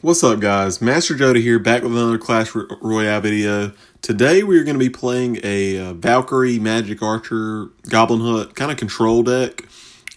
What's up, guys? Master Joda here, back with another Clash Royale video. Today we're going to be playing a Valkyrie Magic Archer Goblin Hut kind of control deck.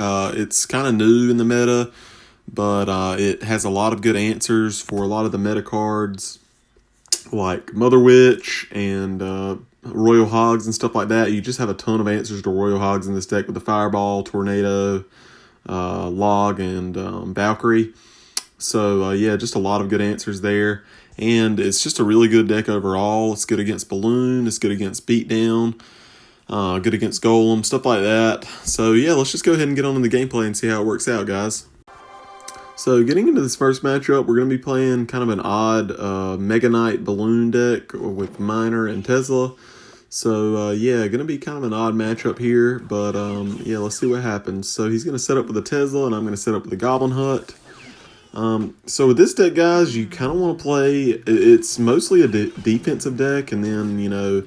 It's kind of new in the meta, but it has a lot of good answers for a lot of the meta cards like Mother Witch and Royal Hogs and stuff like that. You just have a ton of answers to Royal Hogs in this deck with the Fireball, Tornado, Log, and Valkyrie. So, yeah, just a lot of good answers there. And it's just a really good deck overall. It's good against Balloon. It's good against Beatdown. Good against Golem, stuff like that. So, yeah, let's just go ahead and get on in the gameplay and see how it works out, guys. So, getting into this first matchup, we're going to be playing kind of an odd Mega Knight Balloon deck with Miner and Tesla. So, yeah, going to be kind of an odd matchup here. But, yeah, let's see what happens. So, he's going to set up with a Tesla, and I'm going to set up with a Goblin Hut. So with this deck, guys, you kind of want to play, it's mostly a defensive deck, and then, you know,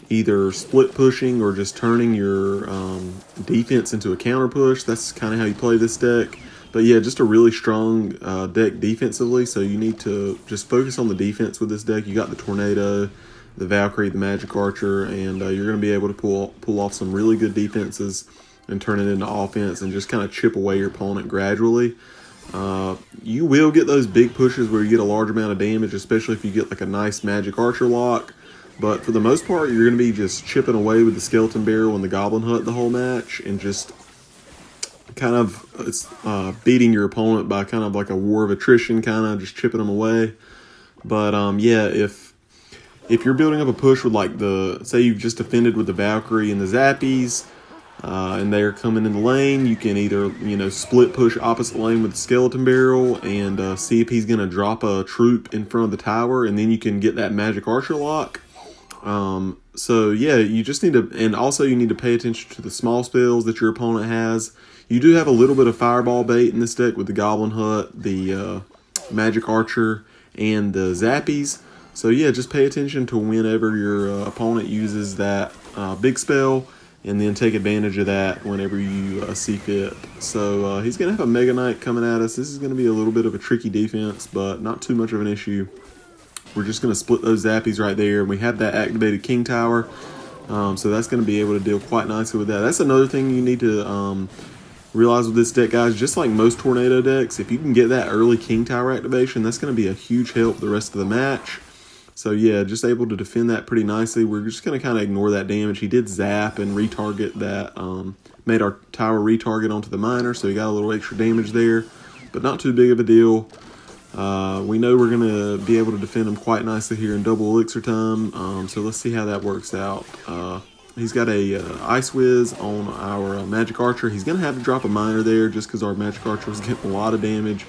either split pushing or just turning your defense into a counter push. That's kind of how you play this deck. But yeah, just a really strong deck defensively, so you need to just focus on the defense with this deck. You got the Tornado, the Valkyrie, the Magic Archer, and you're going to be able to pull off some really good defenses and turn it into offense and just kind of chip away your opponent gradually. You will get those big pushes where you get a large amount of damage, especially if you get like a nice Magic Archer lock. But for the most part, you're going to be just chipping away with the Skeleton Barrel and the Goblin Hut the whole match, and just kind of beating your opponent by kind of like a war of attrition, kind of just chipping them away. But yeah, if you're building up a push with like say you've just defended with the Valkyrie and the Zappies, and they're coming in the lane, you can either, you know, split push opposite lane with the Skeleton Barrel and see if he's going to drop a troop in front of the tower, and then you can get that Magic Archer lock. So yeah, you just need to, and also you need to pay attention to the small spells that your opponent has. You do have a little bit of Fireball bait in this deck with the Goblin Hut, the Magic Archer, and the Zappies. So yeah, just pay attention to whenever your opponent uses that big spell, and then take advantage of that whenever you see fit. So he's going to have a Mega Knight coming at us. This is going to be a little bit of a tricky defense, but not too much of an issue. We're just going to split those Zappies right there. And we have that activated King Tower, so that's going to be able to deal quite nicely with that. That's another thing you need to realize with this deck, guys. Just like most Tornado decks, if you can get that early King Tower activation, that's going to be a huge help the rest of the match. So yeah, just able to defend that pretty nicely. We're just going to kind of ignore that damage. He did zap and retarget that, made our tower retarget onto the Miner, so he got a little extra damage there, but not too big of a deal. We know we're going to be able to defend him quite nicely here in double elixir time, so let's see how that works out. He's got a Ice Whiz on our Magic Archer. He's going to have to drop a Miner there just because our Magic Archer was getting a lot of damage.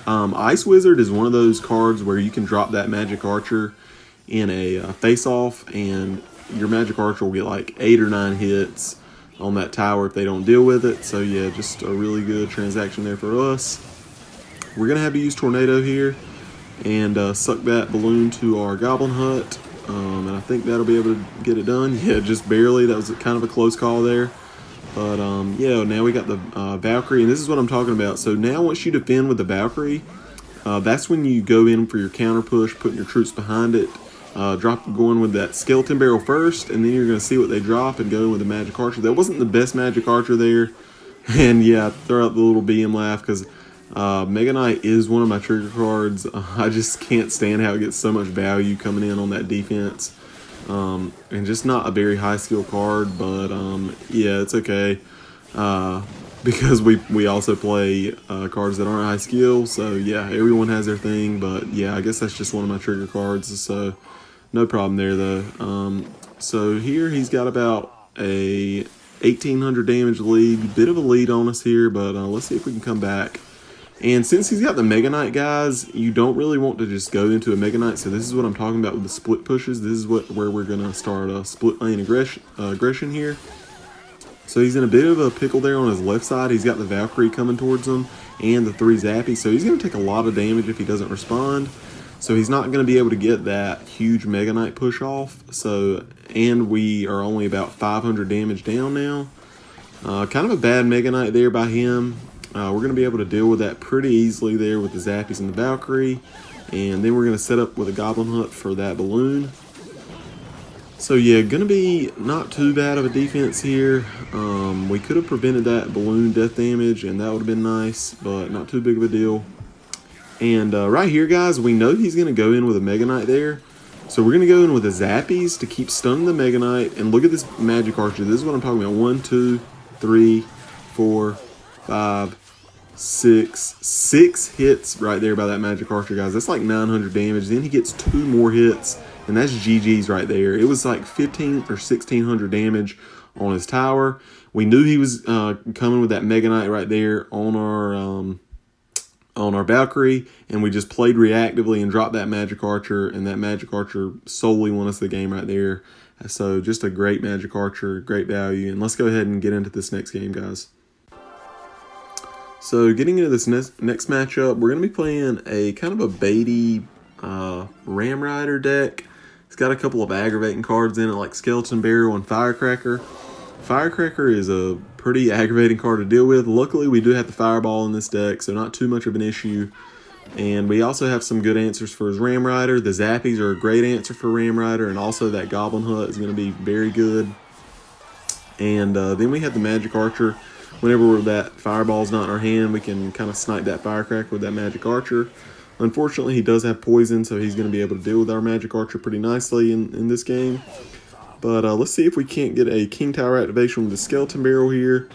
Ice Wizard is one of those cards where you can drop that Magic Archer in a face-off, and your Magic Archer will get like 8 or 9 hits on that tower if they don't deal with it. So yeah, just a really good transaction there for us. We're going to have to use Tornado here and suck that balloon to our Goblin Hut, and I think that'll be able to get it done. Yeah, just barely. That was kind of a close call there. But yeah, now we got the Valkyrie, and this is what I'm talking about. So now once you defend with the Valkyrie, that's when you go in for your counter push, putting your troops behind it. Going with that Skeleton Barrel first, and then you're going to see what they drop and go with the Magic Archer. That wasn't the best Magic Archer there. And yeah, throw out the little BM laugh because Mega Knight is one of my trigger cards. I just can't stand how it gets so much value coming in on that defense. And just not a very high skill card, but yeah, it's okay. Because we also play cards that aren't high skill. So yeah, everyone has their thing, but yeah, I guess that's just one of my trigger cards. So no problem there though. So here he's got about a 1800 damage lead, bit of a lead on us here, but let's see if we can come back. And since he's got the Mega Knight, guys, you don't really want to just go into a Mega Knight. So this is what I'm talking about with the split pushes. This is where we're gonna start a split lane aggression here. So he's in a bit of a pickle there on his left side. He's got the Valkyrie coming towards him and the 3 Zappies. So he's going to take a lot of damage if he doesn't respond. So he's not going to be able to get that huge Mega Knight push off. So, and we are only about 500 damage down now. Kind of a bad Mega Knight there by him. We're going to be able to deal with that pretty easily there with the Zappies and the Valkyrie. And then we're going to set up with a Goblin Hunt for that balloon. So yeah, going to be not too bad of a defense here. We could have prevented that balloon death damage, and that would have been nice, but not too big of a deal. And right here, guys, we know he's going to go in with a Mega Knight there. So we're going to go in with the Zappies to keep stunning the Mega Knight. And look at this Magic Archer. This is what I'm talking about. 1, 2, 3, 4, 5, 6 hits right there by that Magic Archer, guys. That's like 900 damage. Then he gets 2 more hits, and that's GG's right there. It was like 15 or 1600 damage on his tower. We knew he was coming with that Mega Knight right there on our Valkyrie, and we just played reactively and dropped that Magic Archer, and that Magic Archer solely won us the game right there. So just a great Magic Archer, great value. And let's go ahead and get into this next game, guys. So getting into this next matchup, we're going to be playing a kind of a baity Ram Rider deck. It's got a couple of aggravating cards in it, like Skeleton Barrel and Firecracker. Firecracker is a pretty aggravating card to deal with. Luckily, we do have the Fireball in this deck, so not too much of an issue. And we also have some good answers for his Ram Rider. The Zappies are a great answer for Ram Rider, and also that Goblin Hut is going to be very good. And then we have the Magic Archer. Whenever that Fireball's not in our hand, we can kind of snipe that Firecracker with that Magic Archer. Unfortunately, he does have poison, so he's going to be able to deal with our Magic Archer pretty nicely in this game. But let's see if we can't get a King Tower activation with the Skeleton Barrel here.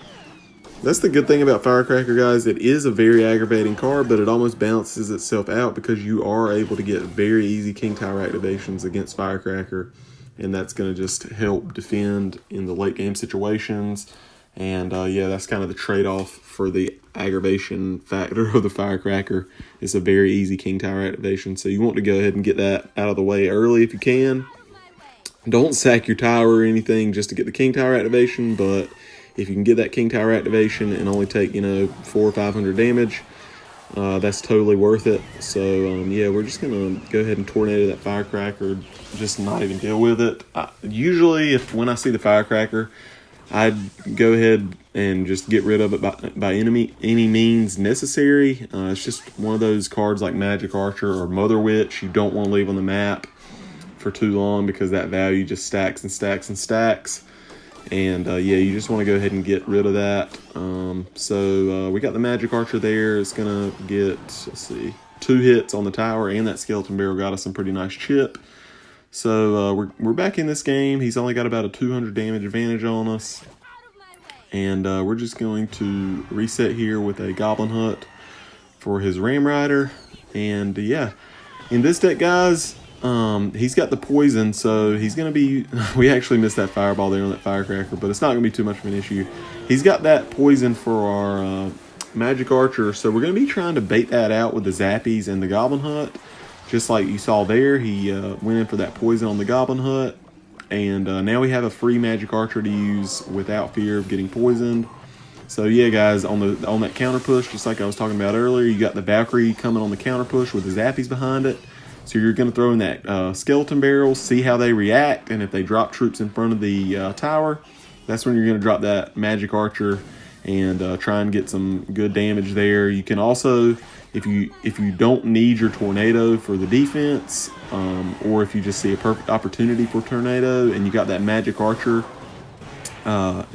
That's the good thing about Firecracker, guys. It is a very aggravating card, but it almost balances itself out because you are able to get very easy King Tower activations against Firecracker. And that's going to just help defend in the late game situations. And yeah, that's kind of the trade-off for the aggravation factor of the Firecracker. It's a very easy King Tower activation, so you want to go ahead and get that out of the way early if you can. Don't sack your tower or anything just to get the King Tower activation, but if you can get that King Tower activation and only take, 400 or 500 damage, that's totally worth it. So yeah, we're just going to go ahead and tornado that Firecracker, just not even deal with it. Usually, when I see the Firecracker, I'd go ahead and just get rid of it by any means necessary. It's just one of those cards like Magic Archer or Mother Witch you don't want to leave on the map for too long because that value just stacks and stacks and stacks. And yeah, you just want to go ahead and get rid of that. So we got the Magic Archer there. It's going to get, let's see, 2 hits on the tower, and that Skeleton Barrel got us some pretty nice chip. So we're back in this game. He's only got about a 200 damage advantage on us. And we're just going to reset here with a Goblin Hut for his Ram Rider. And yeah, in this deck, guys, he's got the poison, so he's going to be... We actually missed that Fireball there on that Firecracker, but it's not going to be too much of an issue. He's got that poison for our Magic Archer, so we're going to be trying to bait that out with the Zappies and the Goblin Hut. Just like you saw there, he went in for that poison on the Goblin Hut. And now we have a free Magic Archer to use without fear of getting poisoned. So yeah, guys, on that counter push, just like I was talking about earlier, you got the Valkyrie coming on the counter push with the Zappies behind it. So you're going to throw in that Skeleton Barrel, see how they react, and if they drop troops in front of the tower, that's when you're going to drop that Magic Archer and try and get some good damage there. You can also, if you don't need your Tornado for the defense, or if you just see a perfect opportunity for Tornado and you got that Magic Archer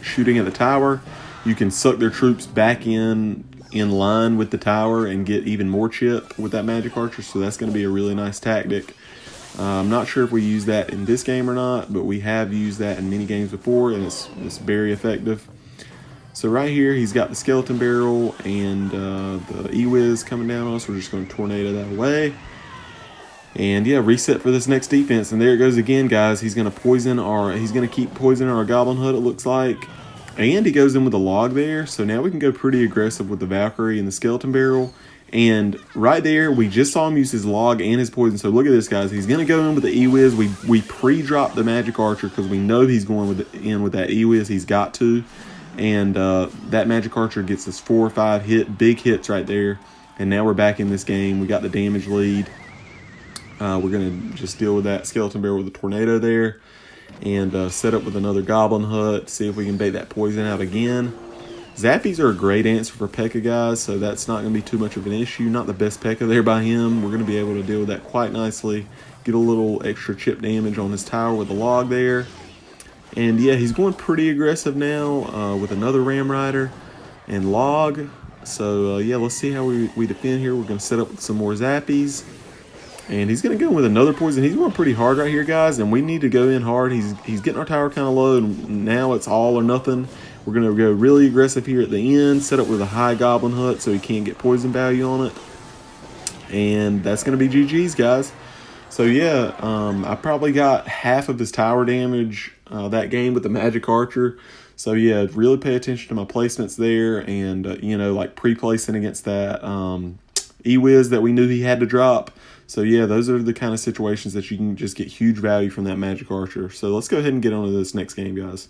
shooting at the tower, you can suck their troops back in line with the tower and get even more chip with that Magic Archer. So that's going to be a really nice tactic. I'm not sure if we use that in this game or not, but we have used that in many games before, and it's very effective. So right here, he's got the Skeleton Barrel and the E-Wiz coming down on us. We're just going to tornado that away. And yeah, reset for this next defense. And there it goes again, guys. He's going to keep poisoning our Goblin Hut, it looks like. And he goes in with a log there. So now we can go pretty aggressive with the Valkyrie and the Skeleton Barrel. And right there, we just saw him use his log and his poison. So look at this, guys. He's going to go in with the E-Wiz. We pre-dropped the Magic Archer because we know he's going in with that E-Wiz. He's got to. And that Magic Archer gets us 4 or 5 big hits right there. And now we're back in this game. We got the damage lead. We're going to just deal with that Skeleton Barrel with a Tornado there. And set up with another Goblin Hut. See if we can bait that poison out again. Zappies are a great answer for P.E.K.K.A, guys, so that's not going to be too much of an issue. Not the best P.E.K.K.A there by him. We're going to be able to deal with that quite nicely. Get a little extra chip damage on his tower with the log there. And yeah, he's going pretty aggressive now with another Ram Rider and log. So yeah, let's see how we defend here. We're going to set up with some more Zappies. And he's going to go with another poison. He's going pretty hard right here, guys, and we need to go in hard. He's getting our tower kind of low, and now it's all or nothing. We're going to go really aggressive here at the end, set up with a high Goblin Hut so he can't get poison value on it. And that's going to be GG's, guys. So yeah, I probably got half of his tower damage that game with the Magic Archer. So yeah, really pay attention to my placements there, and you know, like pre-placing against that E-Wiz that we knew he had to drop. So yeah, those are the kind of situations that you can just get huge value from that Magic Archer. So let's go ahead and get on to this next game, guys.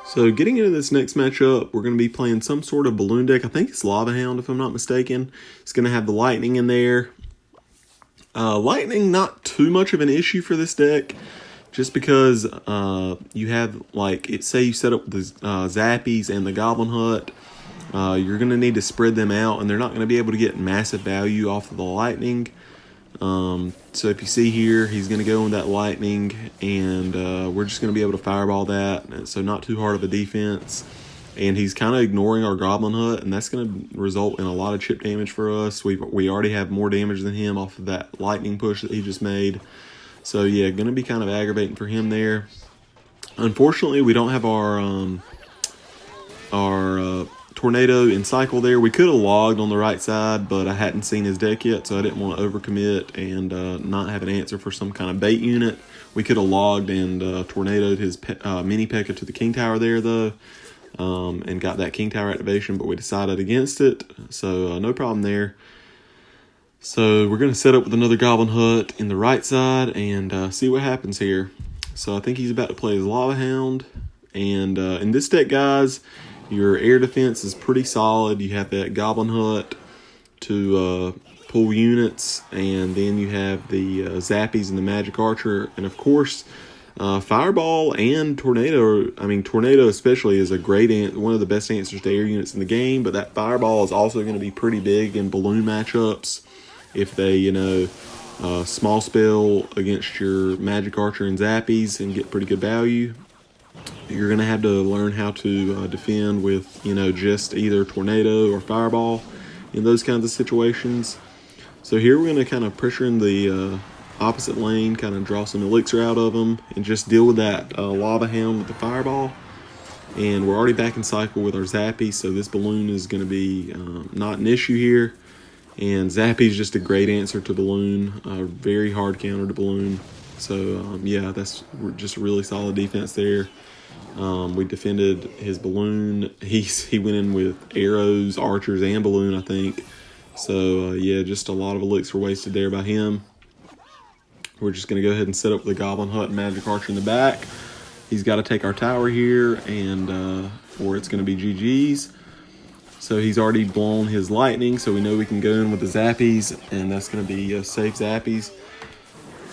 So getting into this next matchup, we're going to be playing some sort of balloon deck. I think it's Lava Hound, if I'm not mistaken. It's going to have the Lightning in there. Lightning, not too much of an issue for this deck, just because you have, like, say you set up the Zappies and the Goblin Hut. You're going to need to spread them out, and they're not going to be able to get massive value off of the Lightning. So if you see here, he's going to go with that Lightning, and we're just going to be able to fireball that. So not too hard of a defense. And he's kind of ignoring our Goblin Hut, and that's going to result in a lot of chip damage for us. We already have more damage than him off of that Lightning push that he just made. So yeah, going to be kind of aggravating for him there. Unfortunately, we don't have our Tornado in cycle there. We could have logged on the right side, but I hadn't seen his deck yet, so I didn't want to overcommit and not have an answer for some kind of bait unit. We could have logged and tornadoed his mini P.E.K.K.A to the King Tower there, though, and got that King Tower activation, but we decided against it, so no problem there. So we're going to set up with another Goblin Hut in the right side and see what happens here. So I think he's about to play his Lava Hound, and in this deck, guys, your air defense is pretty solid. You have that Goblin Hut to pull units, and then you have the Zappies and the Magic Archer, and of course, Fireball and Tornado. I mean, Tornado especially is a great one of the best answers to air units in the game, but that Fireball is also going to be pretty big in balloon matchups if they, you know, small spell against your Magic Archer and Zappies and get pretty good value. You're going to have to learn how to defend with, you know, just either Tornado or Fireball in those kinds of situations. So here we're going to kind of pressure in the opposite lane, kind of draw some elixir out of them, and just deal with that Lava Hound with the Fireball. And we're already back in cycle with our Zappy, so this balloon is going to be not an issue here. And Zappy is just a great answer to balloon, very hard counter to balloon. So yeah, that's just a really solid defense there. We defended his balloon. He went in with arrows, archers, and balloon, I think. So yeah, just a lot of elixir wasted there by him. We're just going to go ahead and set up the Goblin Hut and Magic Archer in the back. He's got to take our tower here, and or it's going to be GG's. So he's already blown his Lightning, so we know we can go in with the Zappies, and that's going to be safe Zappies.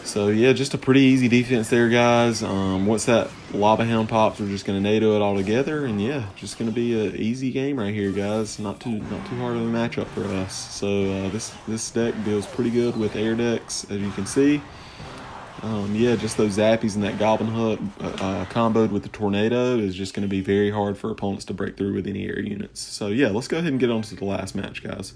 So yeah, just a pretty easy defense there, guys. Once that Lava Hound pops, we're just going to NATO it all together, and yeah, just going to be an easy game right here, guys. Not too hard of a matchup for us. So this deck deals pretty good with air decks, as you can see. Yeah, just those Zappies and that Goblin Hut comboed with the Tornado is just going to be very hard for opponents to break through with any air units. So yeah, let's go ahead and get on to the last match, guys.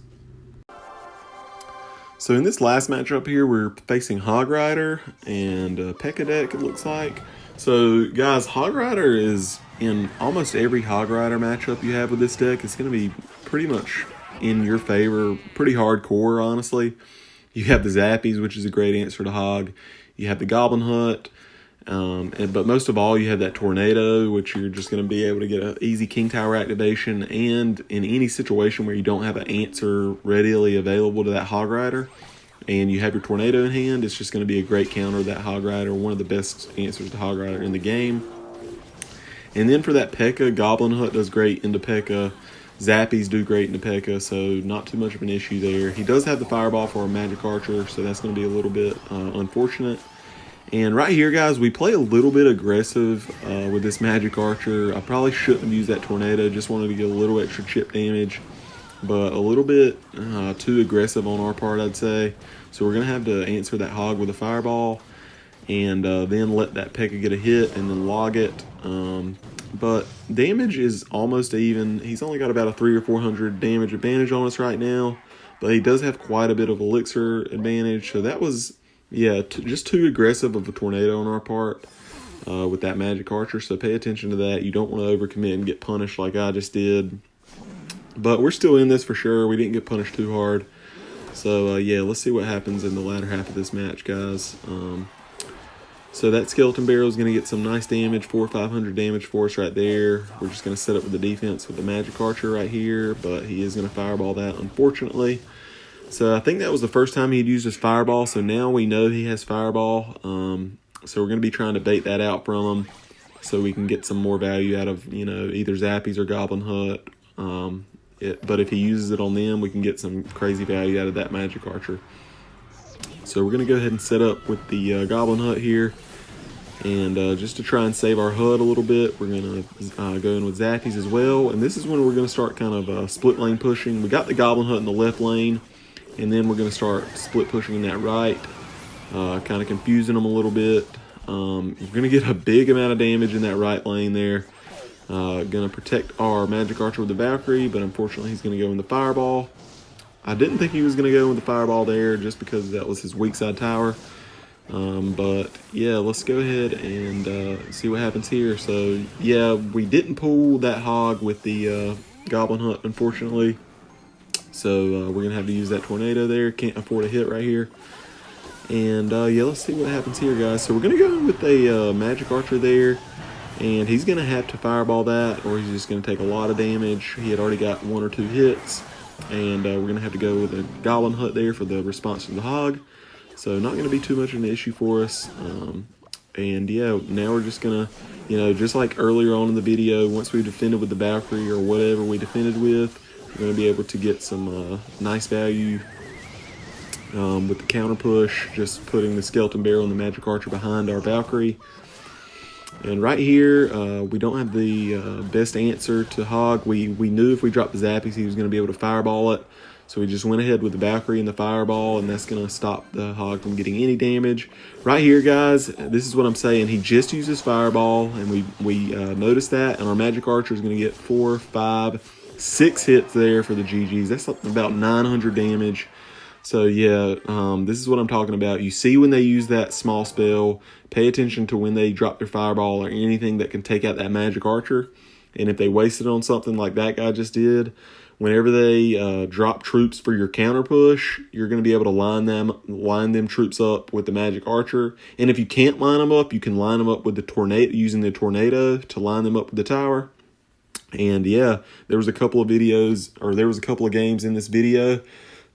So in this last matchup here, we're facing Hog Rider and P.E.K.K.A deck, it looks like. So guys, Hog Rider is in almost every Hog Rider matchup you have with this deck. It's going to be pretty much in your favor, pretty hardcore, honestly. You have the Zappies, which is a great answer to Hog. You have the Goblin Hut, but most of all, you have that Tornado, which you're just going to be able to get an easy King Tower activation. And in any situation where you don't have an answer readily available to that Hog Rider, and you have your Tornado in hand, it's just going to be a great counter to that Hog Rider, one of the best answers to Hog Rider in the game. And then for that P.E.K.K.A, Goblin Hut does great into P.E.K.K.A. Zappies do great into P.E.K.K.A, so not too much of an issue there. He does have the Fireball for a Magic Archer, so that's going to be a little bit unfortunate. And right here, guys, we play a little bit aggressive with this Magic Archer. I probably shouldn't have used that Tornado. Just wanted to get a little extra chip damage. But a little bit too aggressive on our part, I'd say. So we're going to have to answer that Hog with a Fireball. And then let that P.E.K.K.A get a hit and then log it. But damage is almost even. He's only got about a 300 or 400 damage advantage on us right now. But he does have quite a bit of elixir advantage. So that was... yeah, just too aggressive of a Tornado on our part with that Magic Archer. So pay attention to that. You don't want to overcommit and get punished like I just did. But we're still in this for sure. We didn't get punished too hard. So, yeah, let's see what happens in the latter half of this match, guys. So that Skeleton Barrel is going to get some nice damage, 400 or 500 damage for us right there. We're just going to set up with the defense with the Magic Archer right here. But he is going to Fireball that, unfortunately. So I think that was the first time he'd used his Fireball. So now we know he has Fireball. So we're going to be trying to bait that out from him so we can get some more value out of, you know, either Zappies or Goblin Hut. But if he uses it on them, we can get some crazy value out of that Magic Archer. So we're going to go ahead and set up with the Goblin Hut here. And just to try and save our HUD a little bit, we're going to go in with Zappies as well. And this is when we're going to start kind of split lane pushing. We got the Goblin Hut in the left lane. And then we're going to start split pushing in that right, kind of confusing them a little bit. We're going to get a big amount of damage in that right lane there. Going to protect our Magic Archer with the Valkyrie, but unfortunately he's going to go in the Fireball. I didn't think he was going to go in the Fireball there just because that was his weak side tower. But yeah, let's go ahead and see what happens here. So yeah, we didn't pull that Hog with the Goblin Hut, unfortunately. So we're going to have to use that Tornado there. Can't afford a hit right here. And yeah, let's see what happens here, guys. So we're going to go in with a Magic Archer there. And he's going to have to Fireball that, or he's just going to take a lot of damage. He had already got 1 or 2 hits. And we're going to have to go with a Goblin Hut there for the response to the Hog. So not going to be too much of an issue for us. And yeah, now we're just going to, you know, just like earlier on in the video, once we defended with the Valkyrie or whatever we defended with, we're going to be able to get some nice value with the counter push, just putting the Skeleton Barrel and the Magic Archer behind our Valkyrie. And right here, we don't have the best answer to Hog. We knew if we dropped the Zappies, he was going to be able to Fireball it. So we just went ahead with the Valkyrie and the Fireball, and that's going to stop the Hog from getting any damage. Right here, guys, this is what I'm saying. He just uses Fireball, and we noticed that, and our Magic Archer is going to get 4, 5, 6 hits there for the GGs. That's about 900 damage. So yeah, this is what I'm talking about. You see when they use that small spell, pay attention to when they drop their Fireball or anything that can take out that Magic Archer. And if they waste it on something like that guy just did, whenever they drop troops for your counter push, you're going to be able to line them troops up with the Magic Archer. And if you can't line them up, you can line them up with the Tornado, using the Tornado to line them up with the tower. And yeah, there was a couple of games in this video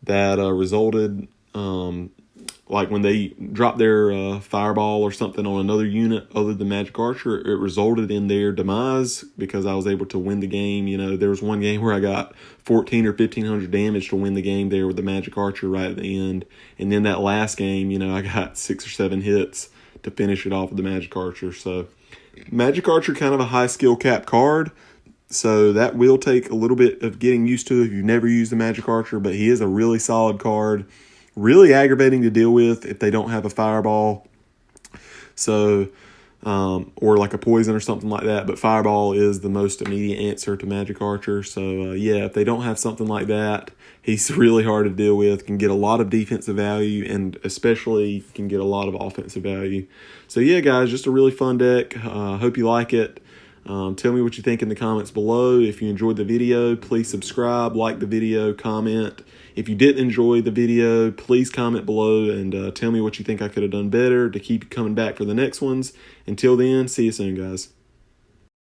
that resulted, like when they dropped their Fireball or something on another unit other than Magic Archer, it resulted in their demise because I was able to win the game. You know, there was one game where I got 14 or 1500 damage to win the game there with the Magic Archer right at the end. And then that last game, you know, I got 6 or 7 hits to finish it off with the Magic Archer. So Magic Archer, kind of a high skill cap card. So that will take a little bit of getting used to if you've never used the Magic Archer, but he is a really solid card. Really aggravating to deal with if they don't have a Fireball. So, or like a Poison or something like that. But Fireball is the most immediate answer to Magic Archer. So, yeah, if they don't have something like that, he's really hard to deal with. Can get a lot of defensive value and especially can get a lot of offensive value. So, yeah, guys, just a really fun deck. Hope you like it. Tell me what you think in the comments below. If you enjoyed the video, please subscribe, like the video, comment. If you didn't enjoy the video, please comment below and tell me what you think I could have done better to keep coming back for the next ones. Until then, see you soon, guys.